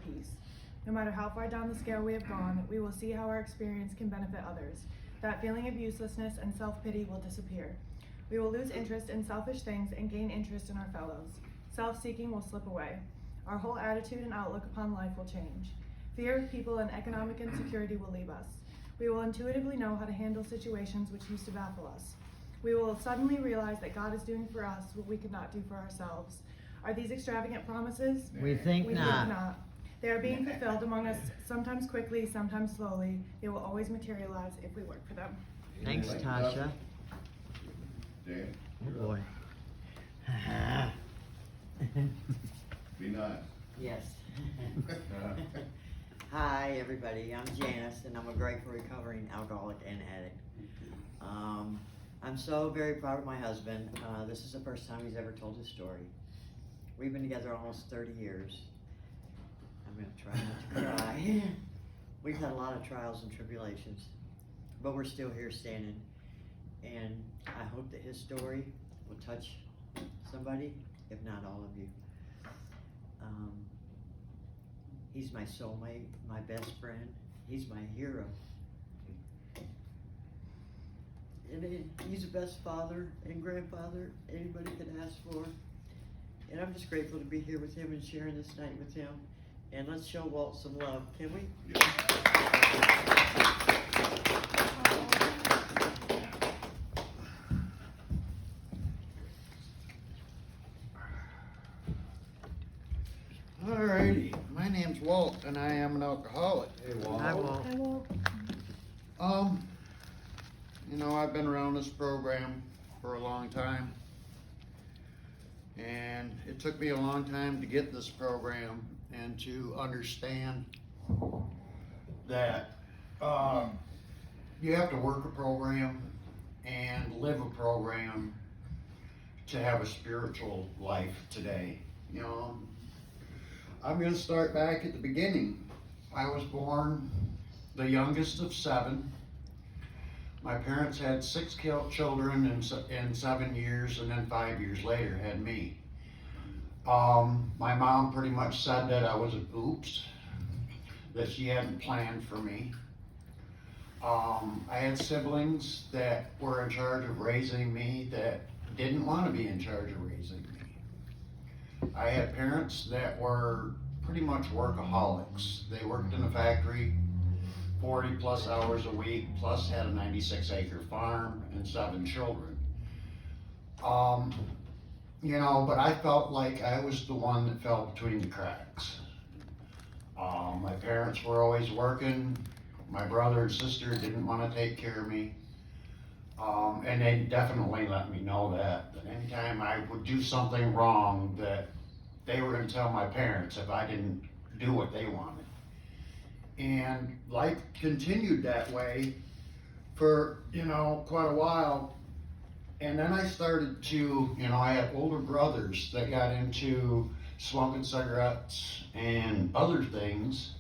peace. No matter how far down the scale we have gone, we will see how our experience can benefit others. That feeling of uselessness and self-pity will disappear. We will lose interest in selfish things and gain interest in our fellows. Self-seeking will slip away. Our whole attitude and outlook upon life will change. Fear of people and economic insecurity will leave us. We will intuitively know how to handle situations which used to baffle us. We will suddenly realize that God is doing for us what we could not do for ourselves. Are these extravagant promises? We think We not. think not. They are being fulfilled among us, sometimes quickly, sometimes slowly. They will always materialize if we work for them. Thanks, Tasha. Dan, Oh boy. be nice. Yes. Hi, everybody. I'm Janice, and I'm a grateful recovering alcoholic and addict. I'm so very proud of my husband. This is the first time he's ever told his story. We've been together almost 30 years. I'm going to try not to cry. We've had a lot of trials and tribulations, but we're still here standing. And I hope that his story will touch somebody, if not all of you. He's my soulmate, my best friend. He's my hero. And he's the best father and grandfather anybody could ask for. And I'm just grateful to be here with him and sharing this night with him. And let's show Walt some love, can we? Alrighty, my name's Walt and I am an alcoholic. Hi, Walt. I will. You know, I've been around this program for a long time. And it took me a long time to get this program and to understand that you have to work a program and live a program to have a spiritual life today. You know, I'm going to start back at the beginning. I was born the youngest of 7. My parents had 6 children in 7 years, and then 5 years later had me. My mom pretty much said that I was an oops, that she hadn't planned for me. I had siblings that were in charge of raising me that didn't want to be in charge of raising me. I had parents that were pretty much workaholics. They worked in a factory 40 plus hours a week, plus had a 96-acre farm and 7 children. You know, but I felt like I was the one that fell between the cracks. My parents were always working. My brother and sister didn't want to take care of me. And they definitely let me know that anytime I would do something wrong, that they were going to tell my parents if I didn't do what they wanted. And life continued that way for, you know, quite a while. And then I started to, you know, I had older brothers that got into smoking cigarettes and other things.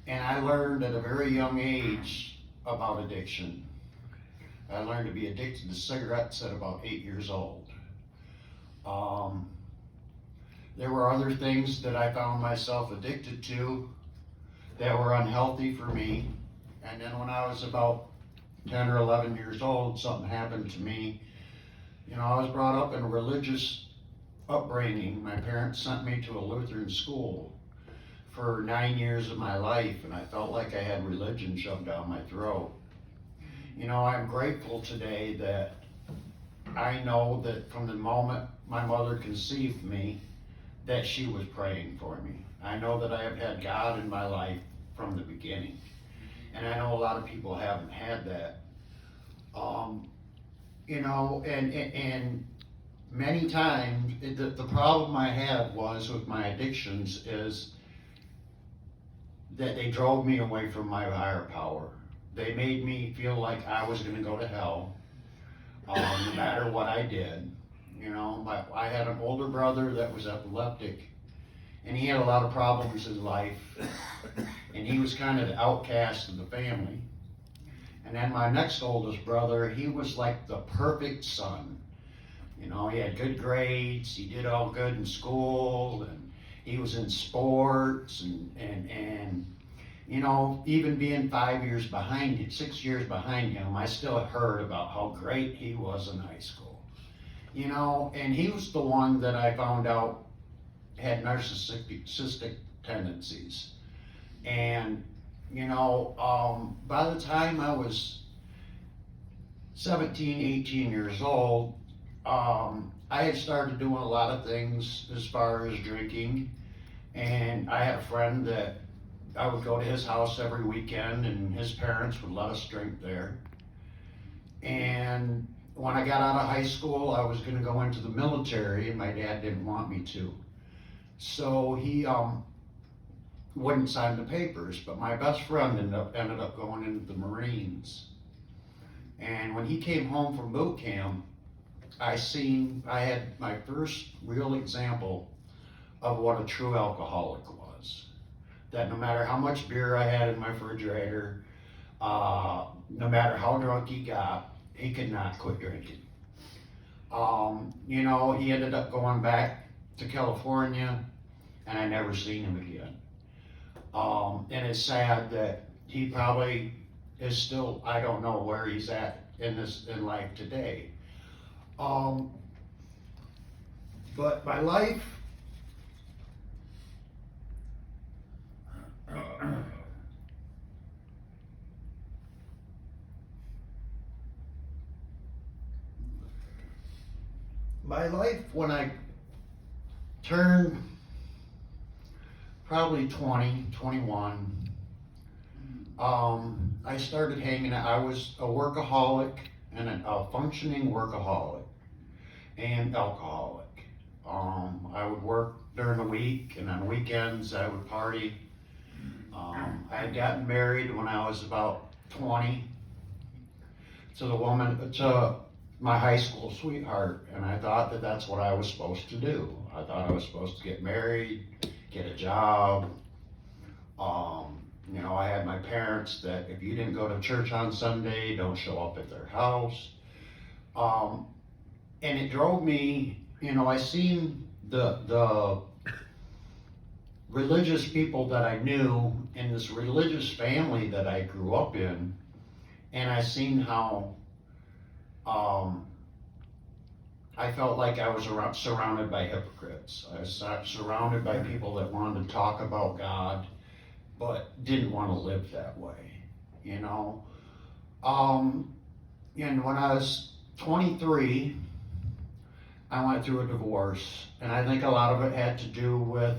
And I learned at a very young age about addiction. I learned to be addicted to cigarettes at about 8 years old. There were other things that I found myself addicted to that were unhealthy for me. And then when I was about 10 or 11 years old, something happened to me. You know, I was brought up in a religious upbringing. My parents sent me to a Lutheran school for 9 years of my life, and I felt like I had religion shoved down my throat. You know, I'm grateful today that I know that from the moment my mother conceived me, that she was praying for me. I know that I have had God in my life from the beginning. And I know a lot of people haven't had that. You know, and many times, the problem I had was with my addictions is that they drove me away from my higher power. They made me feel like I was going to go to hell, no matter what I did. You know, I had an older brother that was epileptic, and he had a lot of problems in life, and he was kind of the outcast of the family. And then my next oldest brother, he was like the perfect son. You know, he had good grades, he did all good in school, and He was in sports and you know, even being 5 years behind him, 6 years behind him, I still heard about how great he was in high school. You know, and he was the one that I found out had narcissistic tendencies. And, you know, by the time I was 17, 18 years old, I had started doing a lot of things as far as drinking. And I had a friend that I would go to his house every weekend, and his parents would let us drink there. And when I got out of high school, I was going to go into the military, and my dad didn't want me to. So he wouldn't sign the papers, but my best friend ended up going into the Marines. And when he came home from boot camp, I had my first real example of what a true alcoholic was. That no matter how much beer I had in my refrigerator, no matter how drunk he got, he could not quit drinking. You know, he ended up going back to California, and I never seen him again. And it's sad that he probably is still, I don't know where he's at in life today. But my life, when I turned probably 20, 21, I started hanging out. I was a workaholic and a functioning workaholic and alcoholic. I would work during the week, and on weekends I would party. I had gotten married when I was about 20 to my high school sweetheart, and I thought that that's what I was supposed to do. I thought I was supposed to get married, get a job. You know, I had my parents that if you didn't go to church on Sunday, don't show up at their house. And it drove me, you know, I seen the religious people that I knew in this religious family that I grew up in, and I seen how I felt like I was surrounded by hypocrites. I was surrounded by people that wanted to talk about God, but didn't want to live that way, you know. And when I was 23, I went through a divorce, and I think a lot of it had to do with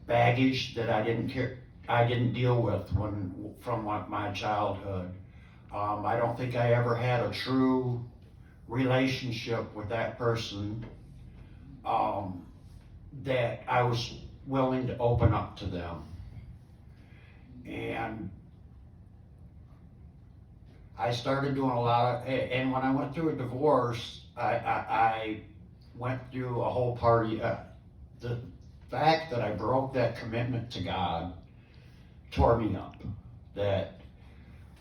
baggage that I didn't deal with from my childhood. I don't think I ever had a true relationship with that person that I was willing to open up to them. And I started doing a lot and when I went through a divorce, I went through a whole party. The fact that I broke that commitment to God tore me up. That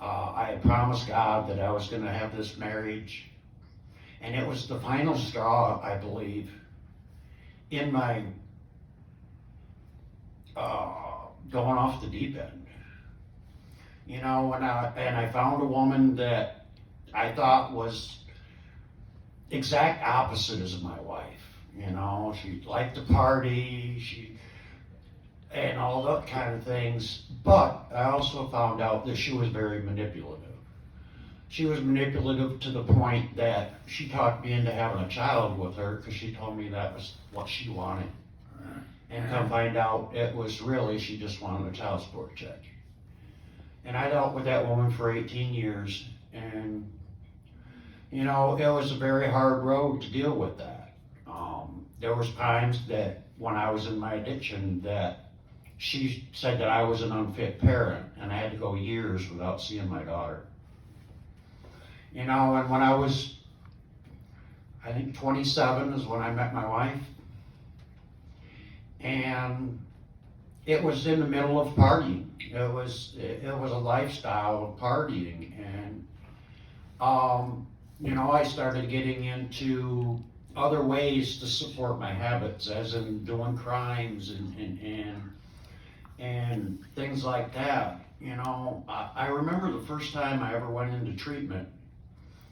I had promised God that I was going to have this marriage, and it was the final straw, I believe, in my going off the deep end. You know, and I found a woman that I thought was exact opposite as my wife. You know, she liked to party, and all that kind of things. But I also found out that she was very manipulative. She was manipulative to the point that she talked me into having a child with her because she told me that was what she wanted. And come find out it was really, she just wanted a child support check. And I dealt with that woman for 18 years, and you know, it was a very hard road to deal with that. There was times that when I was in my addiction that she said that I was an unfit parent, and I had to go years without seeing my daughter. You know, and when I was, I think 27 is when I met my wife, and it was in the middle of partying. It was a lifestyle of partying, and you know, I started getting into other ways to support my habits, as in doing crimes and things like that. You know, I remember the first time I ever went into treatment.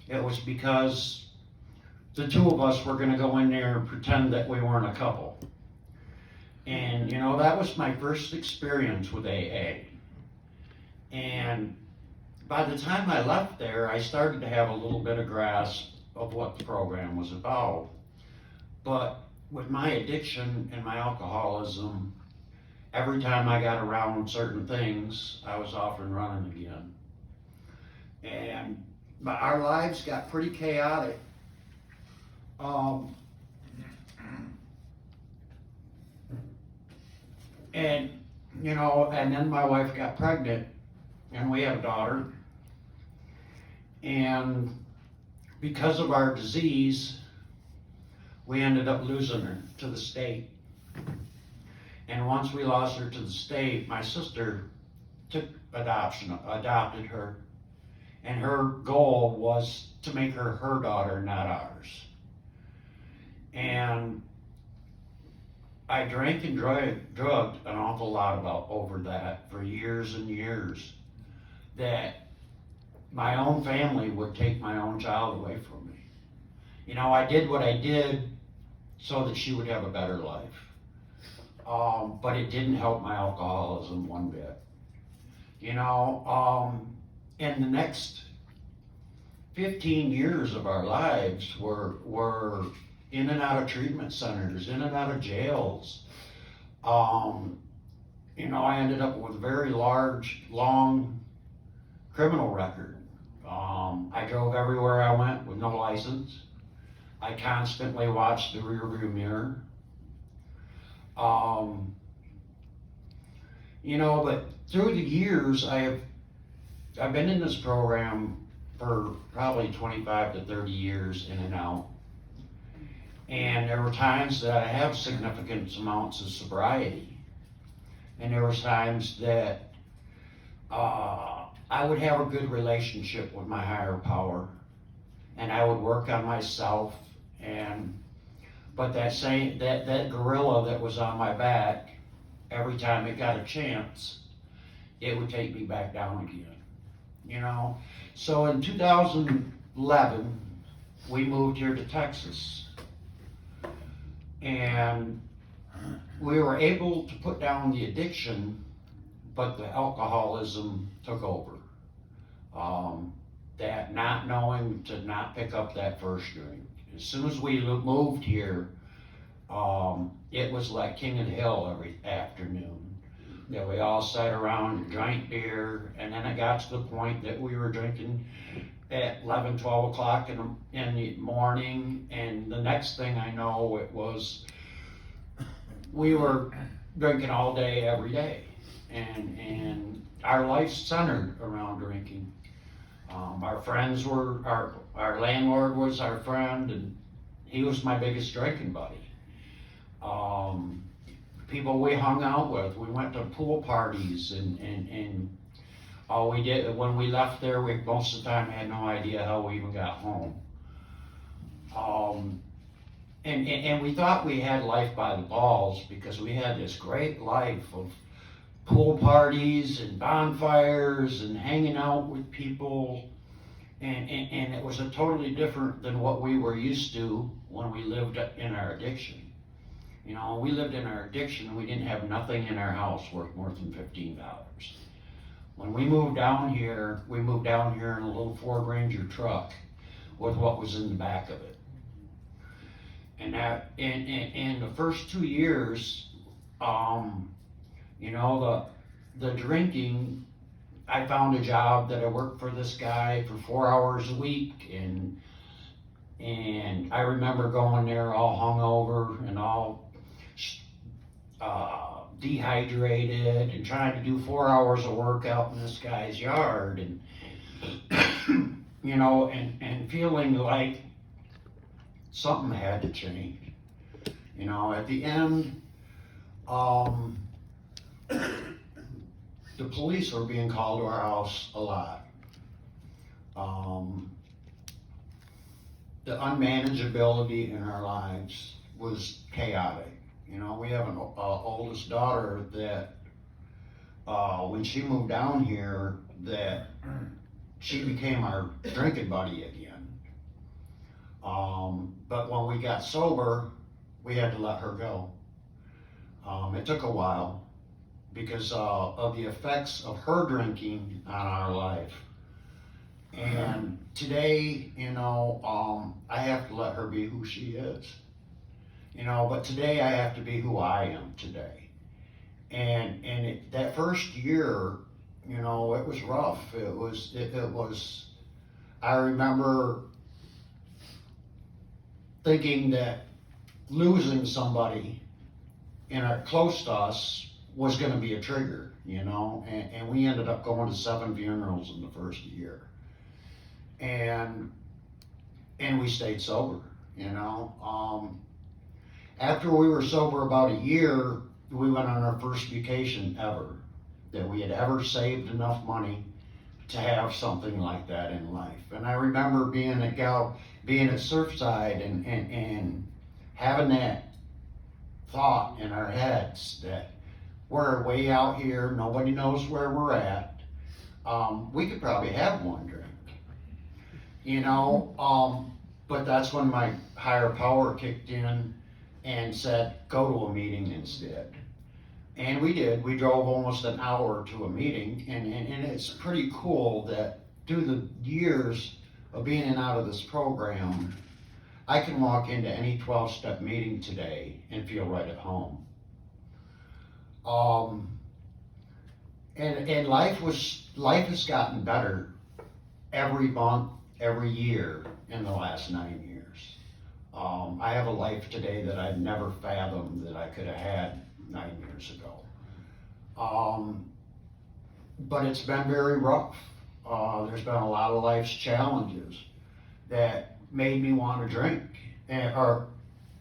It was because the two of us were gonna go in there and pretend that we weren't a couple. And, you know, that was my first experience with AA. And by the time I left there, I started to have a little bit of grasp of what the program was about. But with my addiction and my alcoholism, every time I got around certain things, I was off and running again. But our lives got pretty chaotic. And, you know, and then my wife got pregnant, and we have a daughter. And because of our disease, we ended up losing her to the state. And once we lost her to the state, my sister adopted her. And her goal was to make her her daughter, not ours. And I drank and drugged an awful lot over that for years and years, that my own family would take my own child away from me. You know, I did what I did so that she would have a better life. But it didn't help my alcoholism one bit. You know, and the next 15 years of our lives were in and out of treatment centers, in and out of jails. You know, I ended up with a very large, long criminal record. I drove everywhere I went with no license. I constantly watched the rearview mirror. You know, but through the years, I've been in this program for probably 25 to 30 years, in and out. And there were times that I have significant amounts of sobriety. And there were times that I would have a good relationship with my higher power, and I would work on myself. But that gorilla that was on my back, every time it got a chance, it would take me back down again. You know, so in 2011, we moved here to Texas, and we were able to put down the addiction, but the alcoholism took over. That not knowing to not pick up that first drink. As soon as we moved here, it was like King of the Hill every afternoon. That we all sat around and drank beer, and then it got to the point that we were drinking at 11, 12 o'clock in the morning, and the next thing I know, it was, we were drinking all day, every day, and our life centered around drinking. Our friends were, our landlord was our friend, and he was my biggest drinking buddy. People we hung out with, we went to pool parties, and all we did, when we left there, we most of the time had no idea how we even got home. And we thought we had life by the balls, because we had this great life of pool parties and bonfires and hanging out with people, and it was a totally different than what we were used to when we lived in our addiction. You know, we lived in our addiction, and we didn't have nothing in our house worth more than $15. When we moved down here in a little Ford Ranger truck with what was in the back of it. And that, in the first 2 years, you know, the drinking, I found a job that I worked for this guy for 4 hours a week, and I remember going there all hungover and all dehydrated and trying to do 4 hours of work out in this guy's yard, and you know, and feeling like something had to change. You know, at the end, the police were being called to our house a lot. the unmanageability in our lives was chaotic. You know, we have an oldest daughter that, when she moved down here, that she became our drinking buddy again. But when we got sober, we had to let her go. It took a while because of the effects of her drinking on our life. And today, you know, I have to let her be who she is. You know, but today I have to be who I am today. And that first year, you know, it was rough. It was, I remember thinking that losing somebody close to us was going to be a trigger, you know, and we ended up going to 7 funerals in the first year. And we stayed sober, you know. After we were sober about a year, we went on our first vacation ever, that we had ever saved enough money to have something like that in life. And I remember being at Surfside and having that thought in our heads that we're way out here, nobody knows where we're at. We could probably have one drink, you know, but that's when my higher power kicked in and said, go to a meeting instead. And we did. We drove almost an hour to a meeting, and it's pretty cool that through the years of being in and out of this program, I can walk into any 12-step meeting today and feel right at home. And life has gotten better every month, every year in the last 9 years. I have a life today that I'd never fathomed that I could have had 9 years ago. But it's been very rough. There's been a lot of life's challenges that made me want to drink, or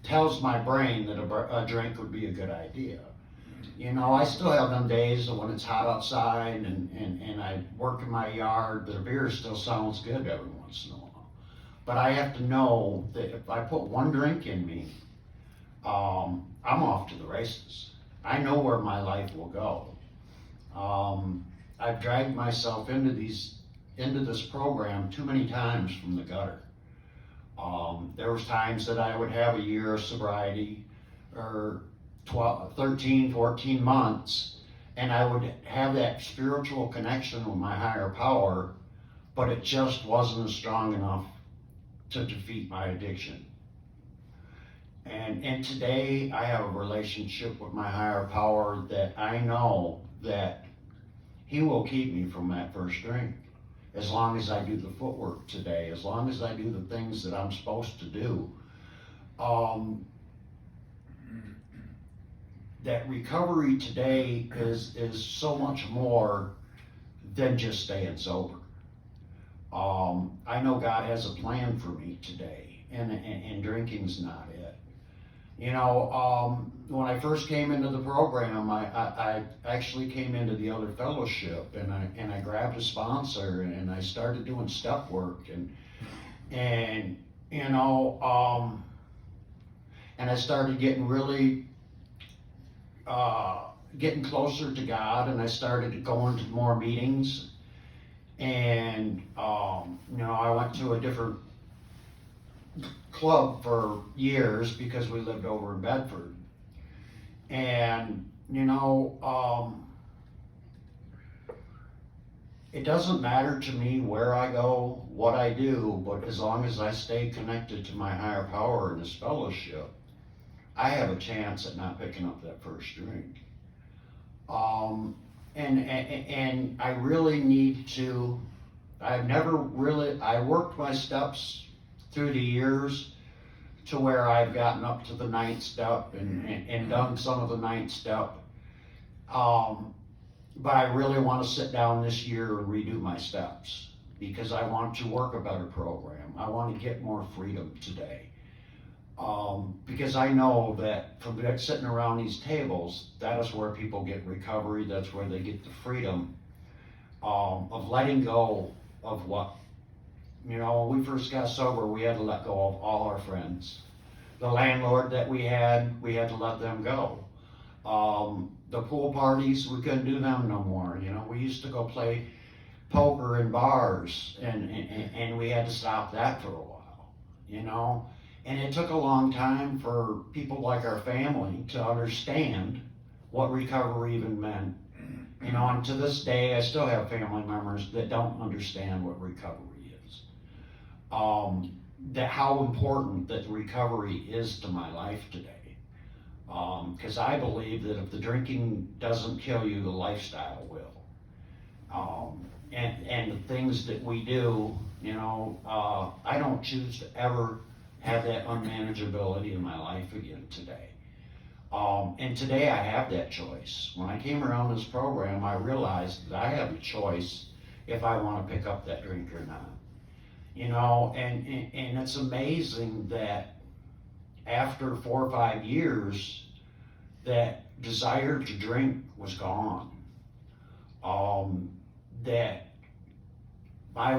tells my brain that a drink would be a good idea. You know, I still have them days when it's hot outside and I work in my yard, the beer still sounds good every once in a while. But I have to know that if I put one drink in me, I'm off to the races. I know where my life will go. I've dragged myself into this program too many times from the gutter. There was times that I would have a year of sobriety, or 13, 14 months, and I would have that spiritual connection with my higher power, but it just wasn't strong enough to defeat my addiction. And today I have a relationship with my higher power that I know that he will keep me from that first drink. As long as I do the footwork today, as long as I do the things that I'm supposed to do. That recovery today is so much more than just staying sober. I know God has a plan for me today, and drinking's not it. You know, when I first came into the program, I actually came into the other fellowship, and I grabbed a sponsor, and I started doing step work, and you know, and I started getting really getting closer to God, and I started going to more meetings, and you know, I went to a different club for years because we lived over in Bedford. And you know, it doesn't matter to me where I go, what I do, but as long as I stay connected to my higher power in this fellowship, I have a chance at not picking up that first drink. And I really need to, I worked my steps through the years to where I've gotten up to the 9th step and done some of the 9th step. But I really want to sit down this year and redo my steps because I want to work a better program. I want to get more freedom today. Because I know that from sitting around these tables, that is where people get recovery. That's where they get the freedom of letting go of what You know, when we first got sober, we had to let go of all our friends. The landlord that we had to let them go. The pool parties, we couldn't do them no more. You know, we used to go play poker in bars, and we had to stop that for a while, you know. And it took a long time for people like our family to understand what recovery even meant. You know, and to this day, I still have family members that don't understand what recovery is. That how important that recovery is to my life today. Because I believe that if the drinking doesn't kill you, the lifestyle will. And the things that we do, you know, I don't choose to ever have that unmanageability in my life again today. And today I have that choice. When I came around this program, I realized that I have a choice if I want to pick up that drink or not. You know, and it's amazing that after 4 or 5 years, that desire to drink was gone. That my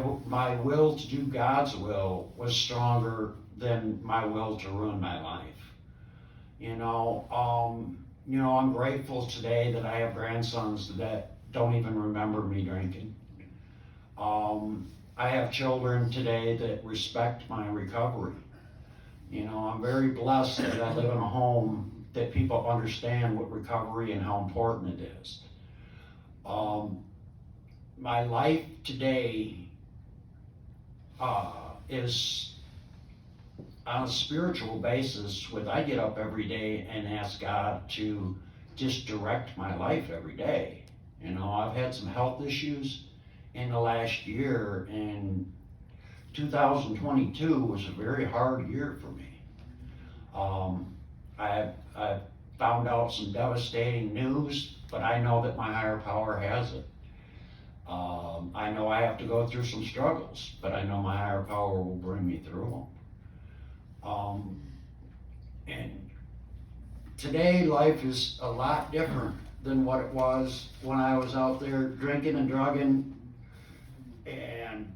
will to do God's will was stronger than my will to ruin my life. You know, I'm grateful today that I have grandsons that don't even remember me drinking. I have children today that respect my recovery. You know, I'm very blessed that I live in a home that people understand what recovery and how important it is. My life today is on a spiritual basis. I get up every day and ask God to just direct my life every day. You know, I've had some health issues in the last year, and 2022 was a very hard year for me. I found out some devastating news, but I know that my higher power has it. I know I have to go through some struggles, but I know my higher power will bring me through them. And today life is a lot different than what it was when I was out there drinking and drugging and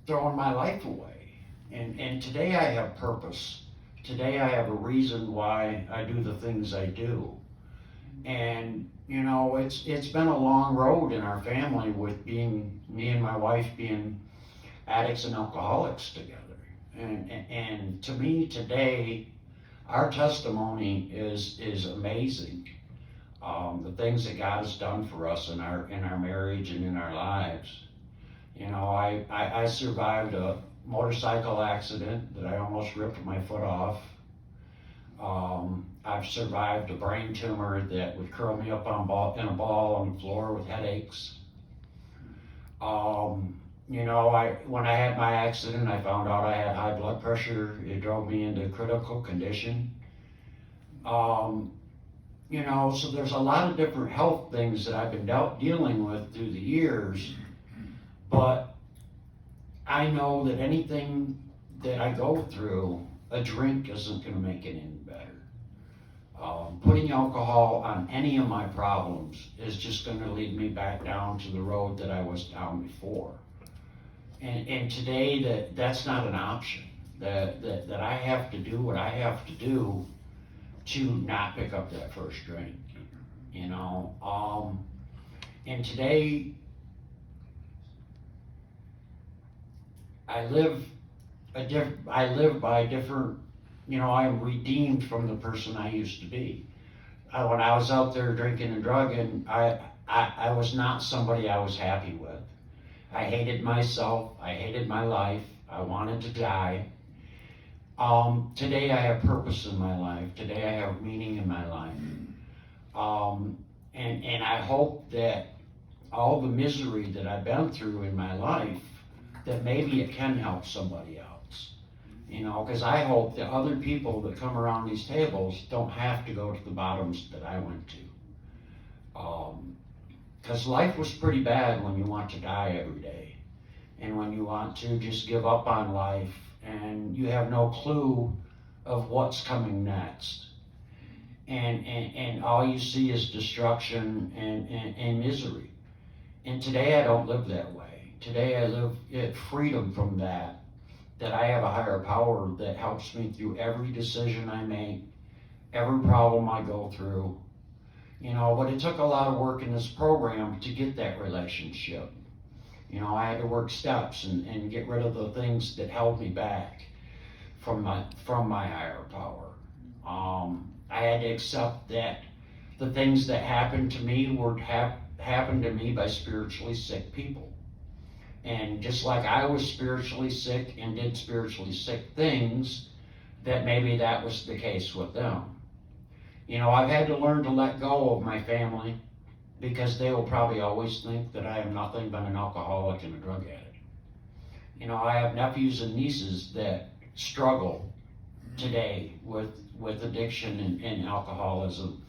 throwing my life away. And today I have purpose. Today I have a reason why I do the things I do. And you know, it's been a long road in our family with me and my wife being addicts and alcoholics together. And to me today, our testimony is amazing. The things that God has done for us in our marriage and in our lives. You know, I survived a motorcycle accident that I almost ripped my foot off. I've survived a brain tumor that would curl me up in a ball on the floor with headaches. You know, when I had my accident, I found out I had high blood pressure. It drove me into critical condition. You know, so there's a lot of different health things that I've been dealing with through the years, but I know that anything that I go through, a drink isn't going to make it any better. Putting alcohol on any of my problems is just going to lead me back down to the road that I was down before. And today that's not an option. That I have to do what I have to do to not pick up that first drink. You know, and today I live by different. You know, I am redeemed from the person I used to be. When I was out there drinking and drugging, I was not somebody I was happy with. I hated myself. I hated my life. I wanted to die. Today I have purpose in my life. Today I have meaning in my life. And I hope that all the misery that I've been through in my life, that maybe it can help somebody else. You know, because I hope that other people that come around these tables don't have to go to the bottoms that I went to. Because life was pretty bad when you want to die every day. And when you want to just give up on life and you have no clue of what's coming next. And all you see is destruction and misery. And today I don't live that way. today I live at freedom from that I have a higher power that helps me through every decision I make, every problem I go through. But it took a lot of work in this program to get that relationship. I had to work steps and get rid of the things that held me back from my higher power. I had to accept that the things that happened to me happened to me by spiritually sick people. And just like I was spiritually sick and did spiritually sick things, that maybe that was the case with them. I've had to learn to let go of my family because they will probably always think that I am nothing but an alcoholic and a drug addict. I have nephews and nieces that struggle today with addiction and alcoholism.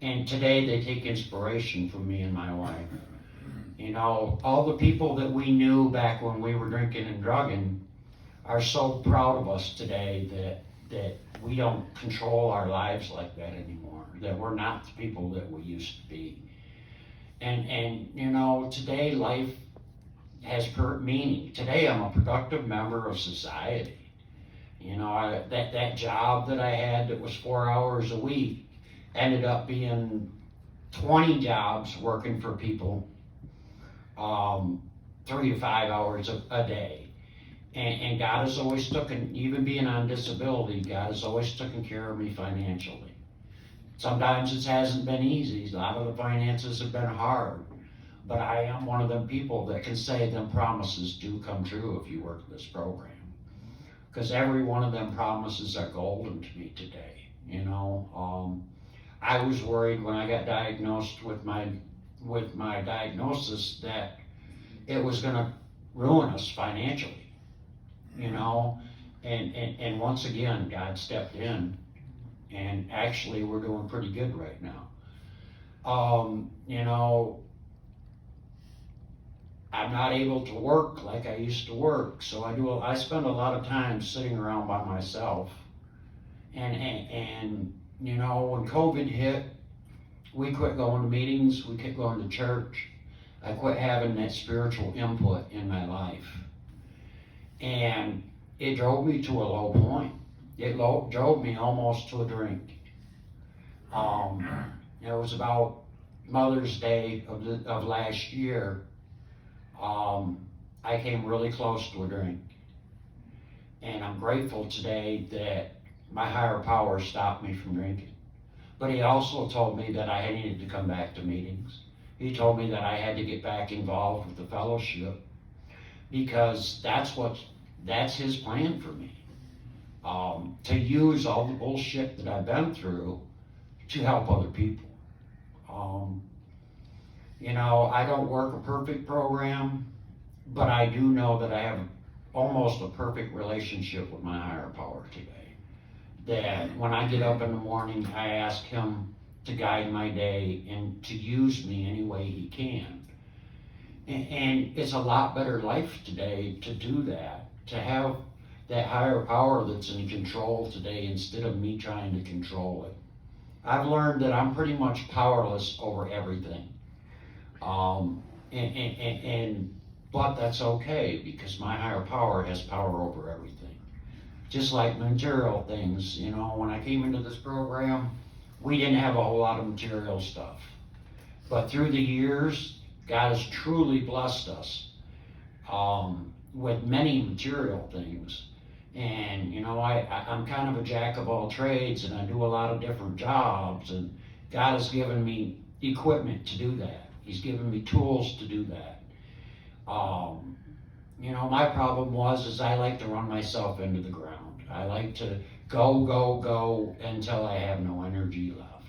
And today they take inspiration from me and my wife. All the people that we knew back when we were drinking and drugging are so proud of us today that we don't control our lives like that anymore, that we're not the people that we used to be. And today life has meaning. Today I'm a productive member of society. That job that I had that was 4 hours a week ended up being 20 jobs working for people 3 to 5 hours a day. And God has always even being on disability, God has always taken care of me financially. Sometimes it hasn't been easy. A lot of the finances have been hard. But I am one of them people that can say them promises do come true if you work this program. Because every one of them promises are golden to me today. I was worried when I got diagnosed with my diagnosis that it was going to ruin us financially. And once again, God stepped in, and actually we're doing pretty good right now. I'm not able to work like I used to work, so I spend a lot of time sitting around by myself. And when COVID hit, we quit going to meetings, we quit going to church. I quit having that spiritual input in my life. And it drove me to a low point. It drove me almost to a drink. It was about Mother's Day of last year. I came really close to a drink. And I'm grateful today that my higher power stopped me from drinking. But he also told me that I needed to come back to meetings. He told me that I had to get back involved with the fellowship because that's his plan for me. To use all the bullshit that I've been through to help other people. I don't work a perfect program, but I do know that I have almost a perfect relationship with my higher power today. That when I get up in the morning, I ask him to guide my day and to use me any way he can. And it's a lot better life today to do that, to have that higher power that's in control today instead of me trying to control it. I've learned that I'm pretty much powerless over everything. But that's okay because my higher power has power over everything. Just like material things, when I came into this program, we didn't have a whole lot of material stuff. But through the years, God has truly blessed us with many material things. And, I'm kind of a jack of all trades and I do a lot of different jobs. And God has given me equipment to do that. He's given me tools to do that. My problem is I like to run myself into the ground. I like to go until I have no energy left.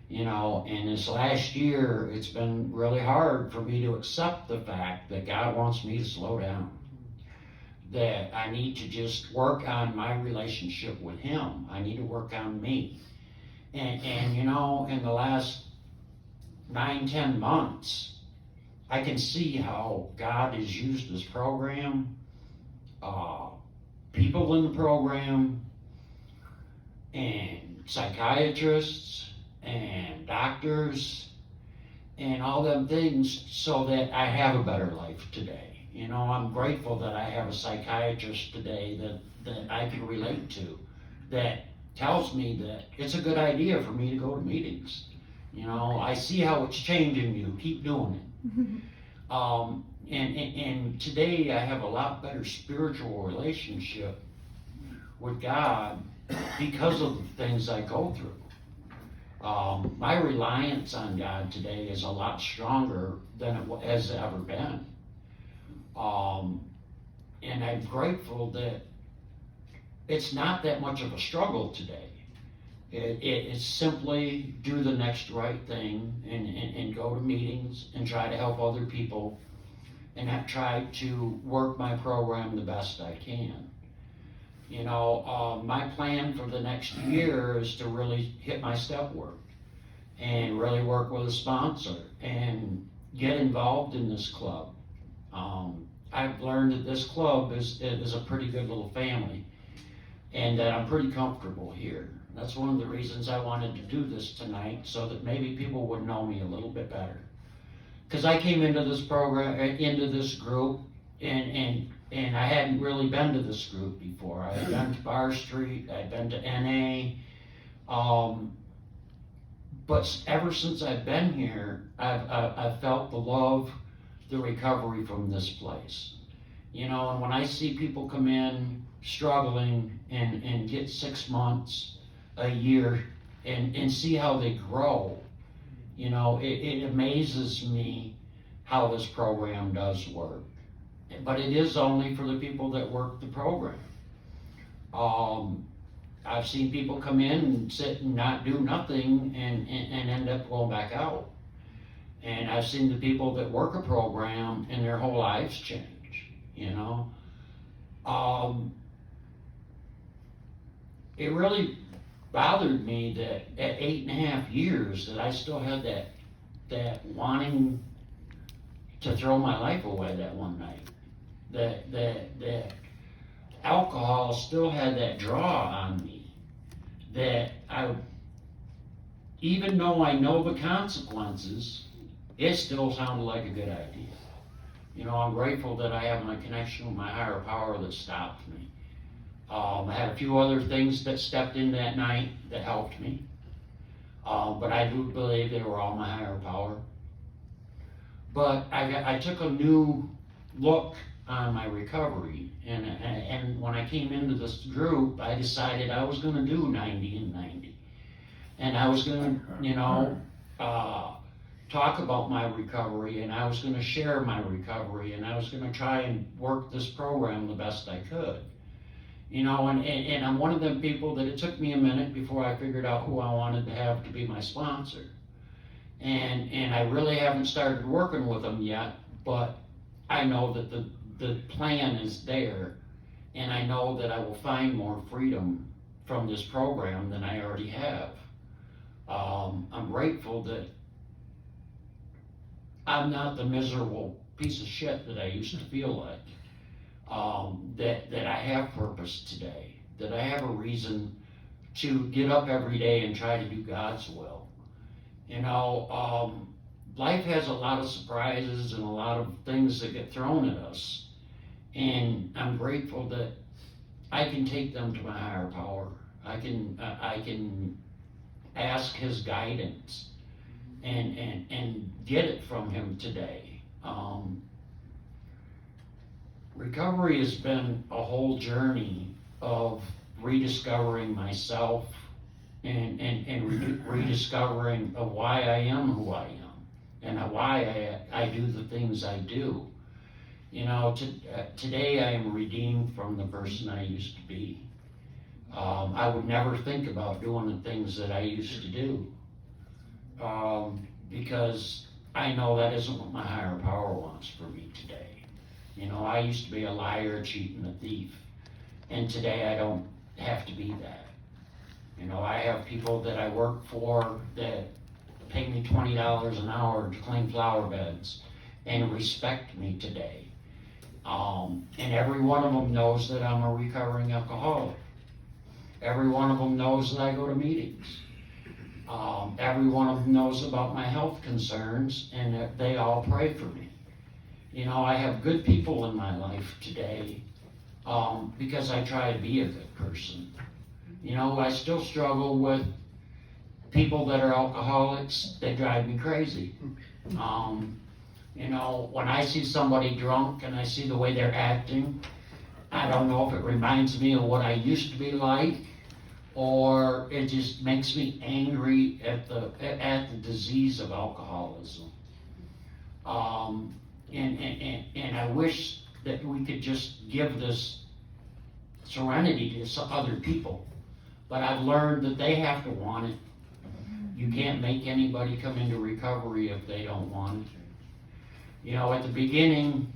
And this last year, it's been really hard for me to accept the fact that God wants me to slow down. That I need to just work on my relationship with him. I need to work on me. And in the last 9-10 months, I can see how God has used this program, people in the program, and psychiatrists, and doctors, and all them things so that I have a better life today. You know, I'm grateful that I have a psychiatrist today that I can relate to, that tells me that it's a good idea for me to go to meetings. You know, I see how it's changing you, keep doing it. And today I have a lot better spiritual relationship with God because of the things I go through. My reliance on God today is a lot stronger than it has ever been. And I'm grateful that it's not that much of a struggle today. It's simply do the next right thing and go to meetings and try to help other people and try to work my program the best I can. You know, my plan for the next year is to really hit my step work and really work with a sponsor and get involved in this club. I've learned that this club is a pretty good little family and that I'm pretty comfortable here. That's one of the reasons I wanted to do this tonight, so that maybe people would know me a little bit better. Because I came into this program, into this group, and I hadn't really been to this group before. I had been to Bar Street, I'd been to NA, but ever since I've been here, I've felt the love, the recovery from this place. You know, and when I see people come in struggling and get 6 months, a year, and see how they grow, you know, it amazes me how this program does work. But it is only for the people that work the program. I've seen people come in and sit and not do nothing and end up going back out. And I've seen the people that work a program and their whole lives change, you know. It really bothered me that at 8.5 years that I still had that wanting to throw my life away that one night. That alcohol still had that draw on me. That even though I know the consequences, it still sounded like a good idea. You know, I'm grateful that I have my connection with my higher power that stopped me. I had a few other things that stepped in that night that helped me. But I do believe they were all my higher power. But I took a new look on my recovery. And when I came into this group, I decided I was going to do 90 and 90. And I was going to, you know, talk about my recovery, and I was going to share my recovery, and I was going to try and work this program the best I could. You know, and I'm one of them people that it took me a minute before I figured out who I wanted to have to be my sponsor. And I really haven't started working with them yet, but I know that the plan is there, and I know that I will find more freedom from this program than I already have. I'm grateful that I'm not the miserable piece of shit that I used to feel like. That I have purpose today, that I have a reason to get up every day and try to do God's will. You know, life has a lot of surprises and a lot of things that get thrown at us. And I'm grateful that I can take them to my higher power. I can ask his guidance and get it from him today. Recovery has been a whole journey of rediscovering myself and rediscovering of why I am who I am and why I do the things I do. You know, today I am redeemed from the person I used to be. I would never think about doing the things that I used to do because I know that isn't what my higher power wants for me today. You know, I used to be a liar, a cheat, and a thief. And today I don't have to be that. You know, I have people that I work for that pay me $20 an hour to clean flower beds and respect me today. And every one of them knows that I'm a recovering alcoholic. Every one of them knows that I go to meetings. Every one of them knows about my health concerns, and that they all pray for me. You know, I have good people in my life today, because I try to be a good person. You know, I still struggle with people that are alcoholics. They drive me crazy. You know, when I see somebody drunk and I see the way they're acting, I don't know if it reminds me of what I used to be like, or it just makes me angry at the disease of alcoholism. And I wish that we could just give this serenity to some other people. But I've learned that they have to want it. You can't make anybody come into recovery if they don't want it. You know, at the beginning,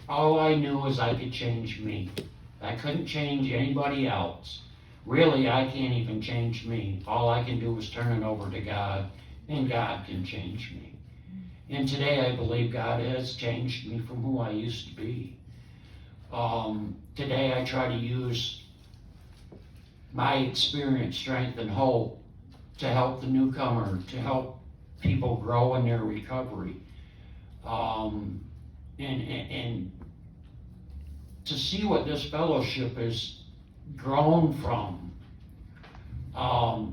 all I knew was I could change me. I couldn't change anybody else. Really, I can't even change me. All I can do is turn it over to God, and God can change me. And today I believe God has changed me from who I used to be. Today I try to use my experience, strength, and hope to help the newcomer, to help people grow in their recovery. And to see what this fellowship has grown from.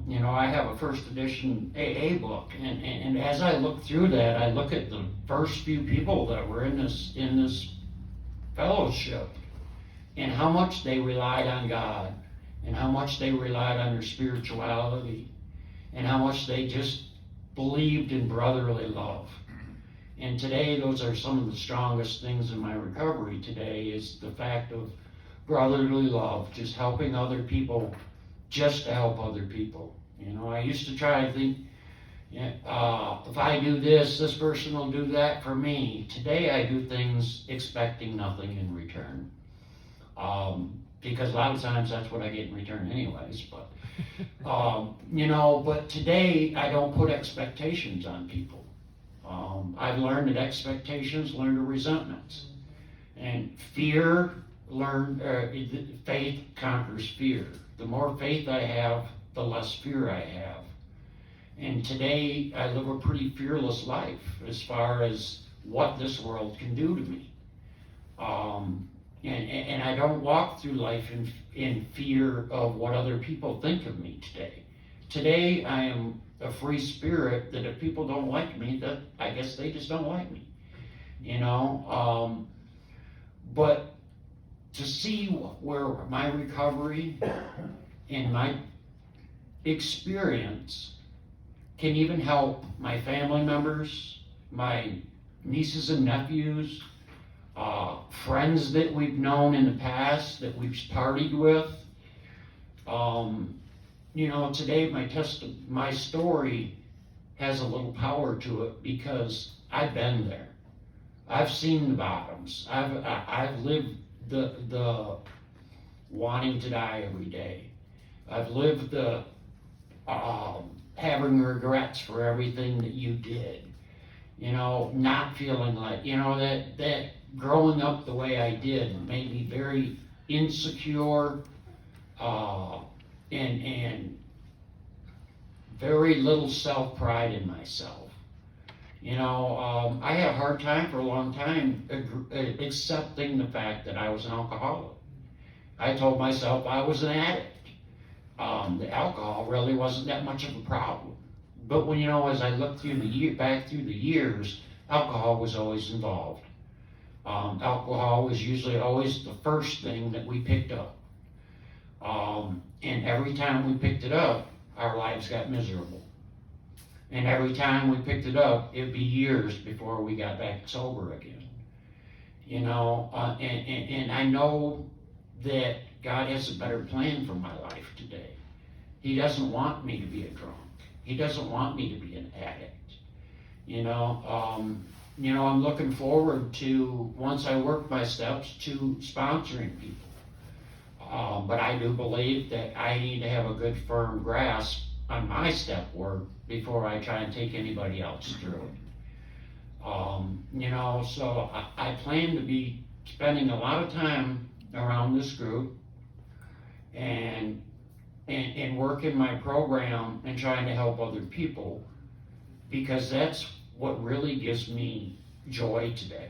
You know, I have a first edition AA book, and as I look through that, I look at the first few people that were in this fellowship, and how much they relied on God, and how much they relied on their spirituality, and how much they just believed in brotherly love. And today, those are some of the strongest things in my recovery today, is the fact of brotherly love, just helping other people, just to help other people. You know, I used to try to think, if I do this, this person will do that for me. Today, I do things expecting nothing in return. Because a lot of times that's what I get in return anyways, but, you know, but today I don't put expectations on people. I've learned that expectations learn to resentments, and faith conquers fear. The more faith I have, the less fear I have. And today I live a pretty fearless life as far as what this world can do to me. And I don't walk through life in fear of what other people think of me today. Today I am a free spirit that if people don't like me, that I guess they just don't like me. You know, but to see where my recovery and my experience can even help my family members, my nieces and nephews, friends that we've known in the past, that we've partied with. You know, today my story has a little power to it because I've been there. I've seen the bottoms. I've lived the wanting to die every day. I've lived the having regrets for everything that you did. You know, not feeling like, you know, that growing up the way I did made me very insecure, and very little self-pride in myself. You know, I had a hard time for a long time accepting the fact that I was an alcoholic. I told myself I was an addict. The alcohol really wasn't that much of a problem. But when, you know, as I look through back through the years, alcohol was always involved. Alcohol was usually always the first thing that we picked up. And every time we picked it up, our lives got miserable. And every time we picked it up, it'd be years before we got back sober again. You know, and I know that God has a better plan for my life today. He doesn't want me to be a drunk. He doesn't want me to be an addict. You know, I'm looking forward to, once I work my steps, to sponsoring people. But I do believe that I need to have a good firm grasp on my step work before I try and take anybody else through it. You know, so I plan to be spending a lot of time around this group and and work in my program and trying to help other people, because that's what really gives me joy today.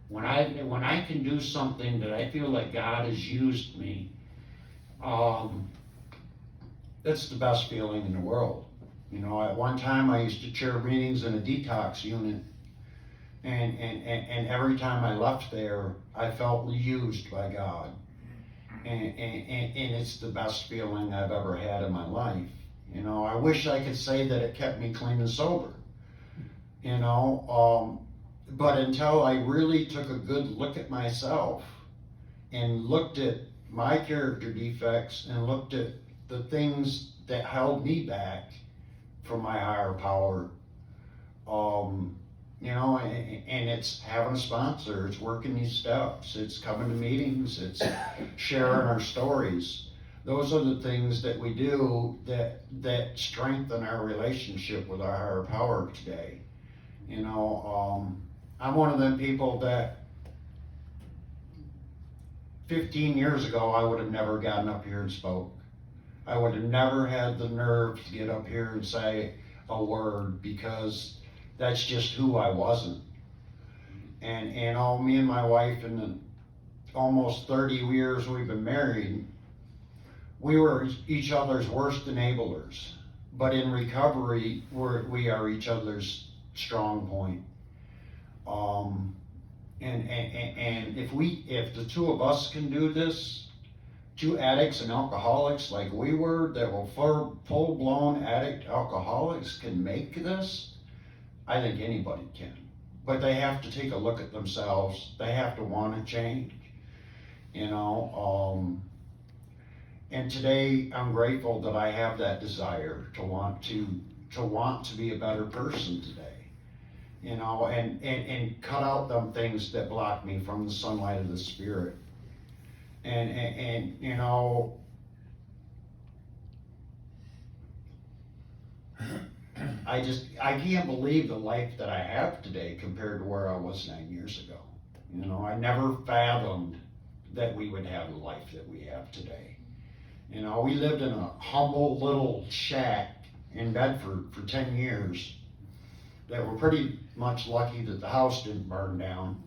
When I can do something that I feel like God has used me, that's the best feeling in the world. You know, at one time I used to chair meetings in a detox unit, and every time I left there, I felt used by God. And it's the best feeling I've ever had in my life. You know, I wish I could say that it kept me clean and sober. You know, but until I really took a good look at myself and looked at my character defects and looked at the things that held me back from my higher power, you know, and it's having a sponsor, it's working these steps, it's coming to meetings, it's sharing our stories. Those are the things that we do that strengthen our relationship with our higher power today. You know, I'm one of them people that 15 years ago, I would have never gotten up here and spoke. I would have never had the nerve to get up here and say a word, because that's just who I wasn't. And all me and my wife, in the almost 30 years we've been married, we were each other's worst enablers. But in recovery, we are each other's strong point. And if the two of us can do this, two addicts and alcoholics like we were, that were full-blown addict alcoholics, can make this, I think anybody can. But they have to take a look at themselves. They have to want to change, you know. And today I'm grateful that I have that desire to want to be a better person today, you know, and cut out them things that block me from the sunlight of the Spirit. And you know, I can't believe the life that I have today compared to where I was 9 years ago. You know, I never fathomed that we would have the life that we have today. You know, we lived in a humble little shack in Bedford for 10 years that were pretty much lucky that the house didn't burn down.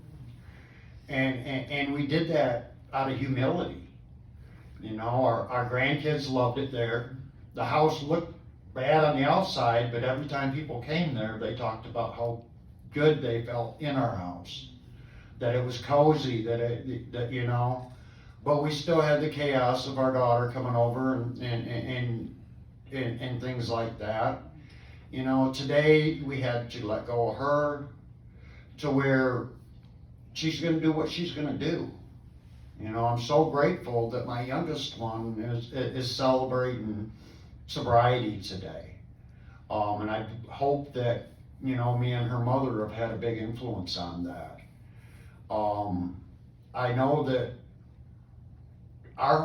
And we did that out of humility. You know, our grandkids loved it there. The house looked bad on the outside, but every time people came there, they talked about how good they felt in our house, that it was cozy, that you know. But we still had the chaos of our daughter coming over and things like that. You know, today we had to let go of her to where she's going to do what she's going to do. You know, I'm so grateful that my youngest one is celebrating sobriety today. And I hope that, you know, me and her mother have had a big influence on that. I know that our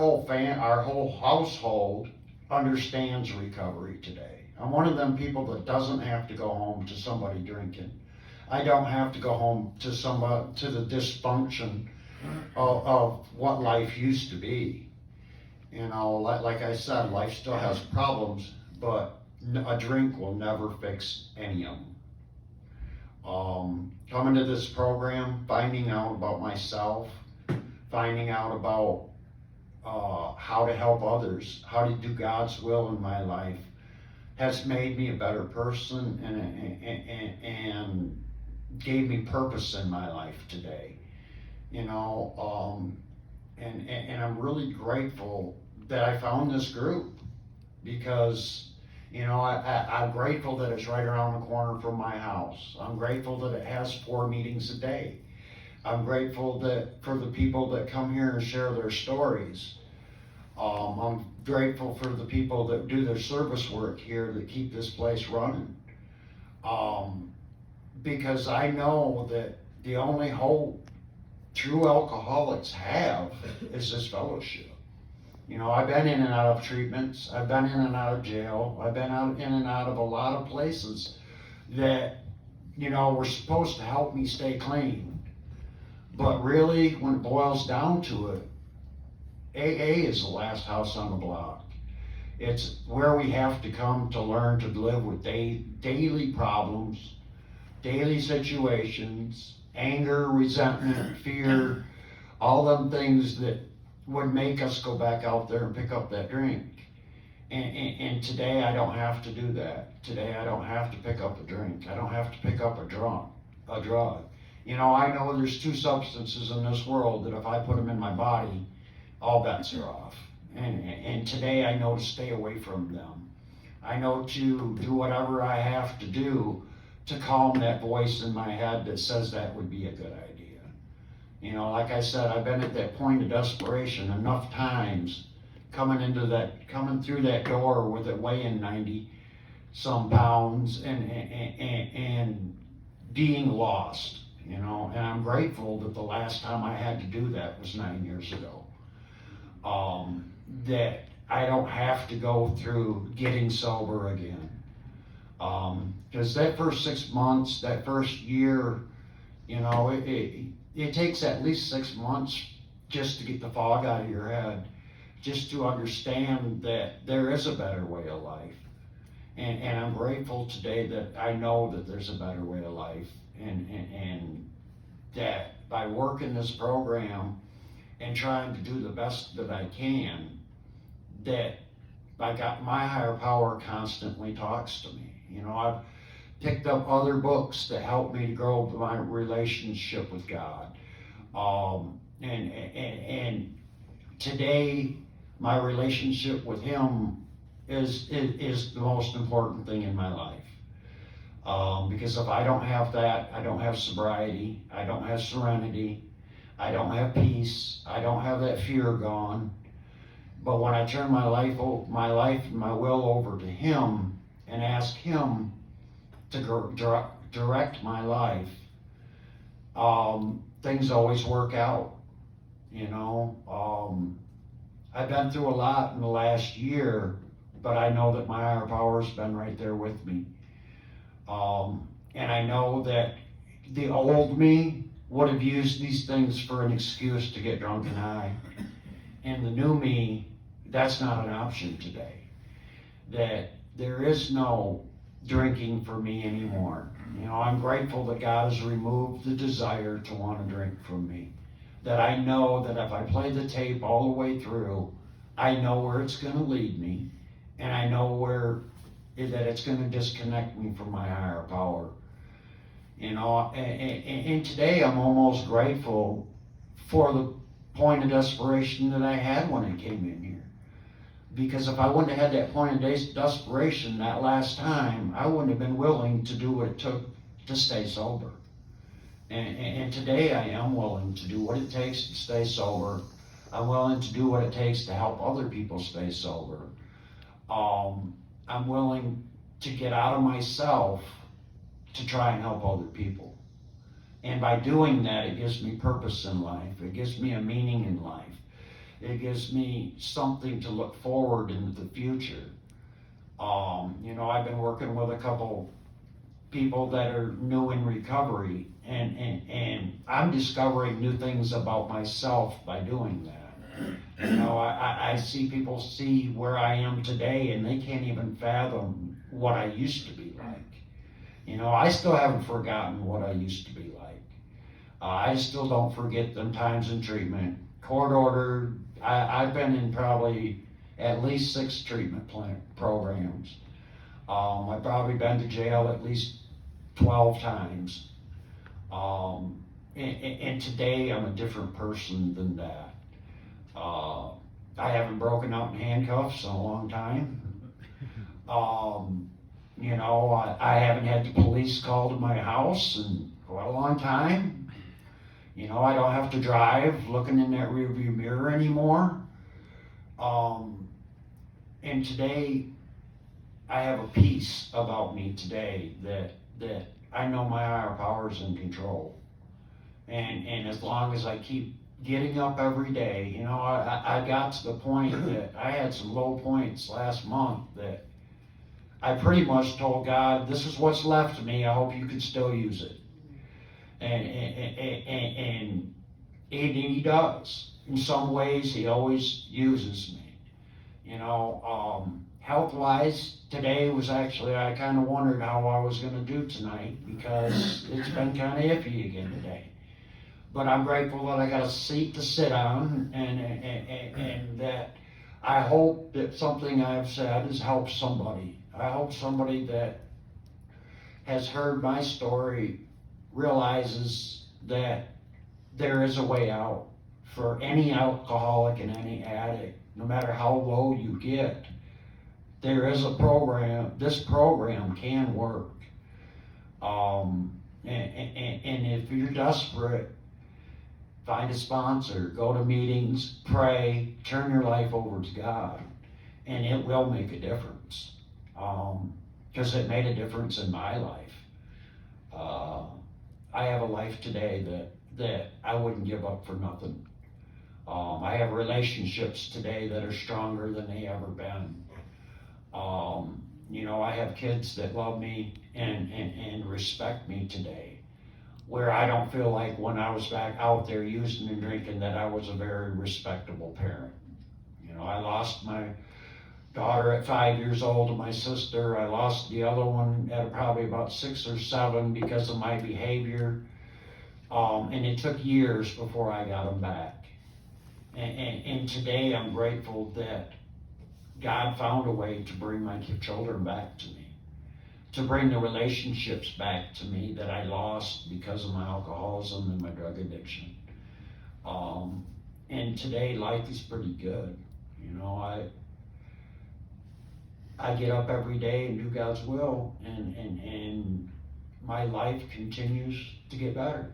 whole household understands recovery today. I'm one of them people that doesn't have to go home to somebody drinking. I don't have to go home to the dysfunction of what life used to be. You know, like I said, life still has problems, but a drink will never fix any of them. Coming to this program, finding out about myself, finding out about how to help others, how to do God's will in my life, has made me a better person and gave me purpose in my life today. You know, and I'm really grateful that I found this group, because, you know, I'm grateful that it's right around the corner from my house. I'm grateful that it has 4 meetings a day. I'm grateful that for the people that come here and share their stories. I'm grateful for the people that do their service work here that keep this place running. Because I know that the only hope true alcoholics have is this fellowship. You know, I've been in and out of treatments. I've been in and out of jail. I've been in and out of a lot of places that, you know, were supposed to help me stay clean. But really, when it boils down to it, AA is the last house on the block. It's where we have to come to learn to live with daily problems, daily situations, anger, resentment, fear, all them things that would make us go back out there and pick up that drink. And today I don't have to do that. Today I don't have to pick up a drink. I don't have to pick up a drug. You know, I know there's two substances in this world that if I put them in my body, all bets are off. And today I know to stay away from them. I know to do whatever I have to do to calm that voice in my head that says that would be a good idea. You know, like I said, I've been at that point of desperation enough times coming through that door with it weighing 90 some pounds and being lost, you know, and I'm grateful that the last time I had to do that was 9 years ago. That I don't have to go through getting sober again. Because that first 6 months, that first year, you know, it takes at least 6 months just to get the fog out of your head, just to understand that there is a better way of life. And I'm grateful today that I know that there's a better way of life, and that by working this program and trying to do the best that I can, that my higher power constantly talks to me. You know, I've picked up other books that help me to grow my relationship with God. And today, my relationship with Him is the most important thing in my life. Because if I don't have that, I don't have sobriety, I don't have serenity, I don't have peace, I don't have that fear gone. But when I turn my life and my will over to Him and ask Him to direct my life, things always work out. You know, I've been through a lot in the last year, but I know that my higher power's been right there with me. And I know that the old me would have used these things for an excuse to get drunk and high. And the new me, that's not an option today. That there is no drinking for me anymore. You know, I'm grateful that God has removed the desire to want to drink from me. That I know that if I play the tape all the way through, I know where it's going to lead me, and I know that it's going to disconnect me from my higher power. You know, and today I'm almost grateful for the point of desperation that I had when I came in here. Because if I wouldn't have had that point of desperation that last time, I wouldn't have been willing to do what it took to stay sober. And today I am willing to do what it takes to stay sober. I'm willing to do what it takes to help other people stay sober. I'm willing to get out of myself to try and help other people. And by doing that, it gives me purpose in life. It gives me a meaning in life. It gives me something to look forward into the future. You know, I've been working with a couple people that are new in recovery, and I'm discovering new things about myself by doing that. You know, I see people see where I am today, and they can't even fathom what I used to be like. You know, I still haven't forgotten what I used to be like. I still don't forget them times in treatment. Court ordered. I've been in probably at least 6 treatment programs. I've probably been to jail at least 12 times. And today I'm a different person than that. I haven't broken out in handcuffs in a long time. You know, I haven't had the police call to my house in quite a long time. You know, I don't have to drive looking in that rearview mirror anymore. And today, I have a peace about me today that I know my higher power is in control. And as long as I keep getting up every day, you know, I got to the point that I had some low points last month that I pretty much told God, this is what's left of me, I hope you can still use it. And he does. In some ways, he always uses me. You know, health-wise, today was actually, I kind of wondered how I was gonna do tonight because it's been kind of iffy again today. But I'm grateful that I got a seat to sit on and that I hope that something I've said has helped somebody. I hope somebody that has heard my story realizes that there is a way out for any alcoholic and any addict, no matter how low you get. There is a program, this program can work. And if you're desperate, find a sponsor, go to meetings, pray, turn your life over to God, and it will make a difference. Because it made a difference in my life. I have a life today that I wouldn't give up for nothing. I have relationships today that are stronger than they ever been. You know, I have kids that love me and respect me today, where I don't feel like when I was back out there using and drinking that I was a very respectable parent. You know, I lost my daughter at 5 years old and my sister. I lost the other one at probably about 6 or 7 because of my behavior. And it took years before I got them back. And today I'm grateful that God found a way to bring my children back to me, to bring the relationships back to me that I lost because of my alcoholism and my drug addiction. And today life is pretty good. You know, I get up every day and do God's will, and my life continues to get better.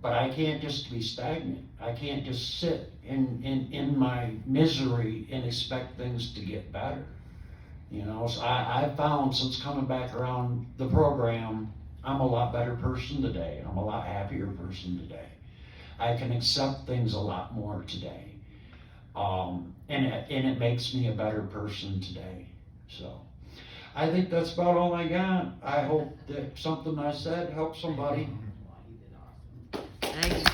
But I can't just be stagnant. I can't just sit in my misery and expect things to get better. You know, so I found since coming back around the program, I'm a lot better person today. I'm a lot happier person today. I can accept things a lot more today. And it makes me a better person today. So I think that's about all I got. I hope that something I said helped somebody. Thanks,